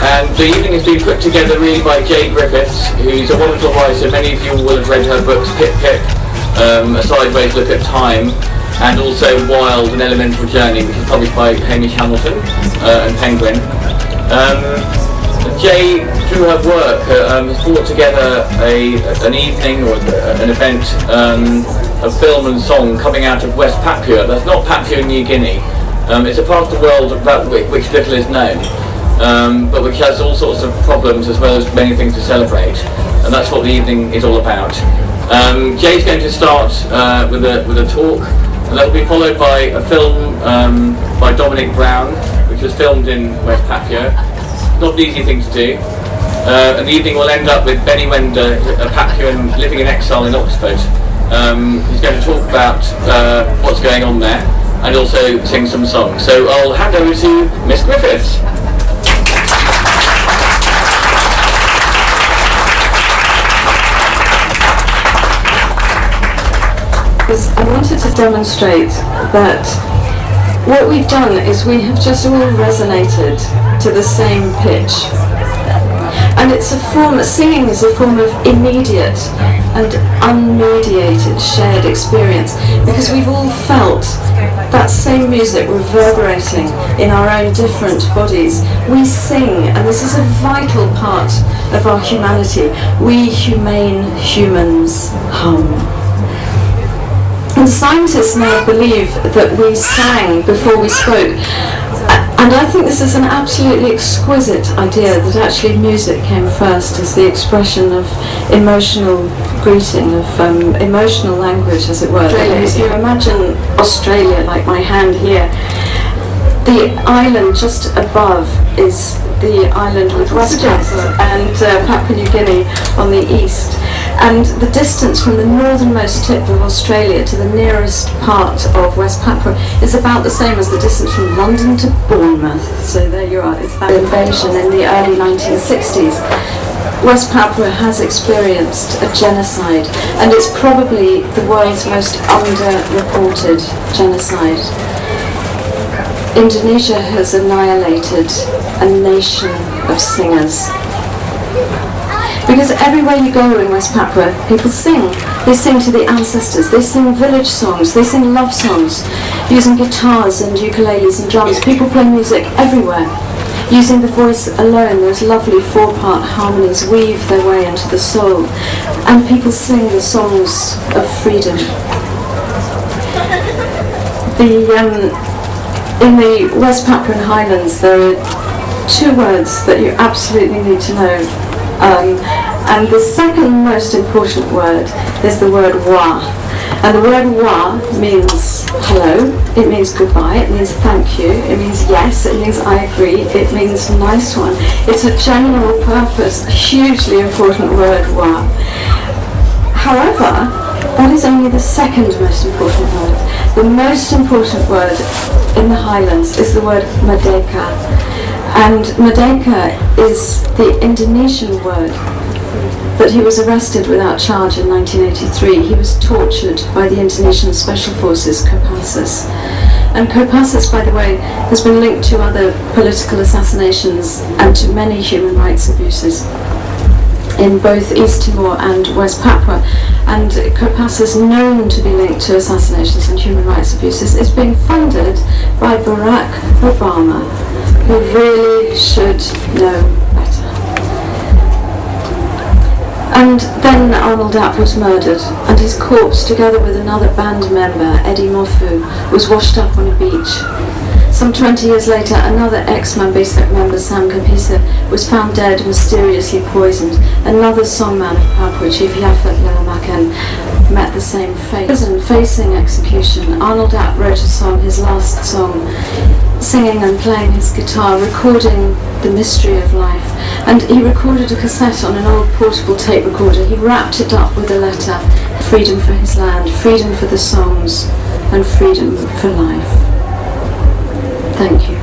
And the evening has been put together really by Griffiths, who's a wonderful writer. Many of you will have read her books, Pip Pip, A Sideways Look at Time, and also Wild, An Elemental Journey, which is published by Hamish Hamilton and Penguin. Jay, through her work, has brought together an evening or an event of film and song coming out of West Papua. That's not Papua New Guinea. It's a part of the world about which little is known, but which has all sorts of problems as well as many things to celebrate, and that's what the evening is all about. Jay's going to start with a talk, and that will be followed by a film by Dominic Brown, which was filmed in West Papua. Not an easy thing to do. And the evening will end up with Benny Wender, a Papuan living in exile in Oxford. He's going to talk about what's going on there and also sing some songs. So I'll hand over to Miss Griffiths. I wanted to demonstrate that what we've done is we have just all resonated to the same pitch. And it's a form, singing is a form of immediate and unmediated shared experience, because we've all felt that same music reverberating in our own different bodies. We sing, and this is a vital part of our humanity. We humane humans hum. And scientists now believe that we sang before we spoke. And I think this is an absolutely exquisite idea, that actually music came first as the expression of emotional greeting, of emotional language, as it were. If you imagine Australia, like my hand here, the island just above is the island with West Papua and Papua New Guinea on the east. And the distance from the northernmost tip of Australia to the nearest part of West Papua is about the same as the distance from London to Bournemouth. So there you are, it's that invasion in the early 1960s. West Papua has experienced a genocide, and it's probably the world's most underreported genocide. Indonesia has annihilated a nation of singers. Because everywhere you go in West Papua, people sing. They sing to the ancestors, they sing village songs, they sing love songs, using guitars and ukuleles and drums. People play music everywhere. Using the voice alone, those lovely four-part harmonies weave their way into the soul. And people sing the songs of freedom. In the West Papuan Highlands, there are two words that you absolutely need to know. And the second most important word is the word wa. And the word wa means hello, it means goodbye, it means thank you, it means yes, it means I agree, it means nice one. It's a general purpose, hugely important word, wa. However, that is only the second most important word. The most important word in the Highlands is the word merdeka. And merdeka is the Indonesian word that he was arrested without charge in 1983. He was tortured by the Indonesian Special Forces, Kopassus. And Kopassus, by the way, has been linked to other political assassinations and to many human rights abuses in both East Timor and West Papua. And Kopassus, known to be linked to assassinations and human rights abuses, is being funded by Barack Obama, who really should know better. And then Arnold App was murdered, and his corpse, together with another band member, Eddie Mofu, was washed up on a beach. Some 20 years later, another ex-Mambisa member, Sam Kapisa, was found dead, mysteriously poisoned. Another songman of Papua, Chief Yafet Lelamakan, met the same fate. Prison, facing execution, Arnold App wrote a song, his last song, singing and playing his guitar, recording the mystery of life. And he recorded a cassette on an old portable tape recorder. He wrapped it up with a letter: freedom for his land, freedom for the songs, and freedom for life. Thank you.